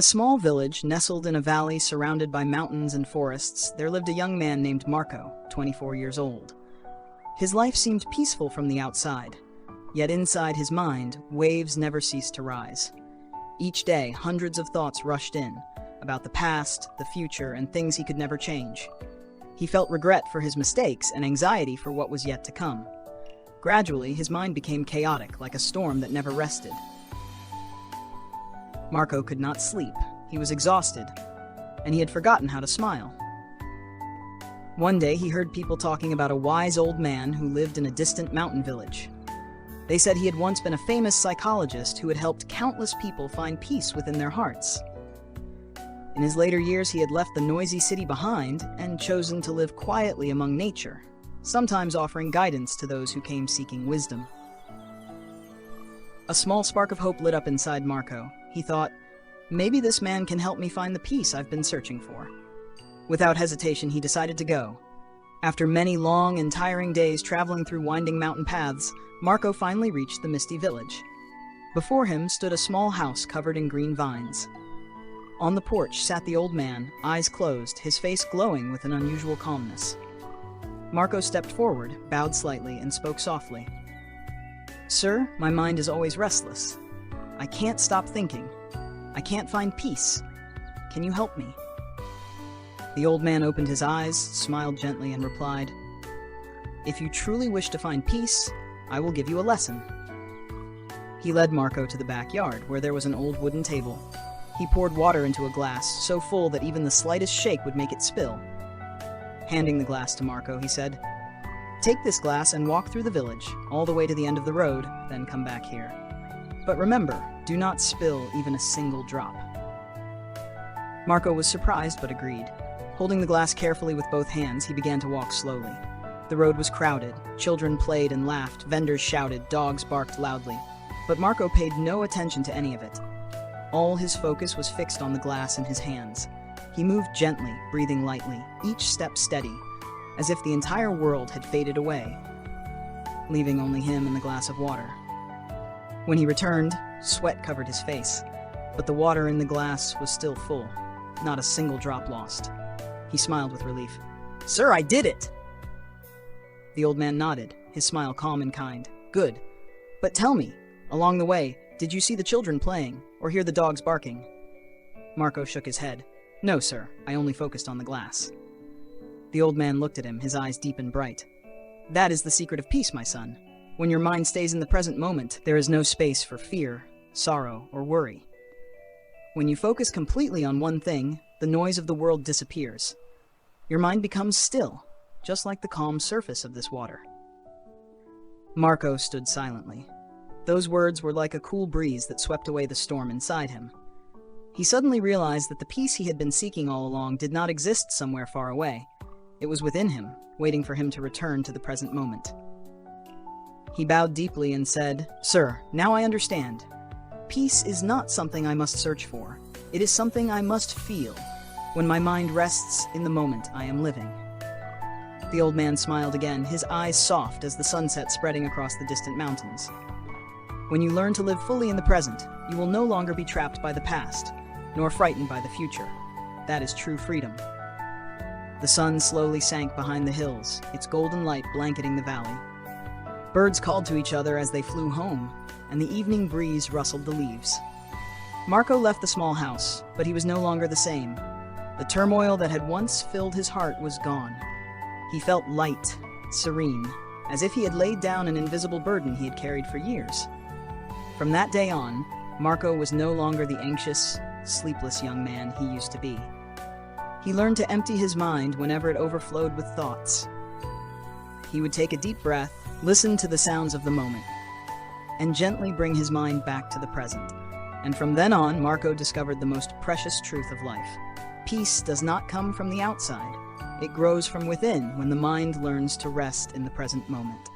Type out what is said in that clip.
A small village nestled in a valley surrounded by mountains and forests, there lived a young man named Marco, 24 years old. His life seemed peaceful from the outside, yet inside his mind, waves never ceased to rise. Each day, hundreds of thoughts rushed in, about the past, the future, and things he could never change. He felt regret for his mistakes and anxiety for what was yet to come. Gradually, his mind became chaotic, like a storm that never rested. Marco could not sleep. He was exhausted, and he had forgotten how to smile. One day, he heard people talking about a wise old man who lived in a distant mountain village. They said he had once been a famous psychologist who had helped countless people find peace within their hearts. In his later years, he had left the noisy city behind and chosen to live quietly among nature, sometimes offering guidance to those who came seeking wisdom. A small spark of hope lit up inside Marco. He thought, maybe this man can help me find the peace I've been searching for. Without hesitation, he decided to go. After many long and tiring days traveling through winding mountain paths, Marco finally reached the misty village. Before him stood a small house covered in green vines. On the porch sat the old man, eyes closed, his face glowing with an unusual calmness. Marco stepped forward, bowed slightly, and spoke softly. "Sir, my mind is always restless. I can't stop thinking. I can't find peace. Can you help me?" The old man opened his eyes, smiled gently, and replied, "If you truly wish to find peace, I will give you a lesson." He led Marco to the backyard, where there was an old wooden table. He poured water into a glass, so full that even the slightest shake would make it spill. Handing the glass to Marco, he said, "Take this glass and walk through the village, all the way to the end of the road, then come back here. But remember, do not spill even a single drop." Marco was surprised but agreed. Holding the glass carefully with both hands, he began to walk slowly. The road was crowded. Children played and laughed, vendors shouted, dogs barked loudly. But Marco paid no attention to any of it. All his focus was fixed on the glass in his hands. He moved gently, breathing lightly, each step steady, as if the entire world had faded away, leaving only him and the glass of water. When he returned, sweat covered his face, but the water in the glass was still full, not a single drop lost. He smiled with relief. "Sir, I did it!" The old man nodded, his smile calm and kind. "Good. But tell me, along the way, did you see the children playing, or hear the dogs barking?" Marco shook his head. "No, sir, I only focused on the glass." The old man looked at him, his eyes deep and bright. "That is the secret of peace, my son. When your mind stays in the present moment, there is no space for fear, sorrow, or worry. When you focus completely on one thing, the noise of the world disappears. Your mind becomes still, just like the calm surface of this water." Marco stood silently. Those words were like a cool breeze that swept away the storm inside him. He suddenly realized that the peace he had been seeking all along did not exist somewhere far away. It was within him, waiting for him to return to the present moment. He bowed deeply and said, "Sir, now I understand. Peace is not something I must search for. It is something I must feel, when my mind rests in the moment I am living." The old man smiled again, his eyes soft as the sunset spreading across the distant mountains. When you learn to live fully in the present, you will no longer be trapped by the past, nor frightened by the future. That is true freedom. The sun slowly sank behind the hills, its golden light blanketing the valley. Birds called to each other as they flew home, and the evening breeze rustled the leaves. Marco left the small house, but he was no longer the same. The turmoil that had once filled his heart was gone. He felt light, serene, as if he had laid down an invisible burden he had carried for years. From that day on, Marco was no longer the anxious, sleepless young man he used to be. He learned to empty his mind whenever it overflowed with thoughts. He would take a deep breath, listen to the sounds of the moment, and gently bring his mind back to the present. And from then on, Marco discovered the most precious truth of life. Peace does not come from the outside. It grows from within when the mind learns to rest in the present moment.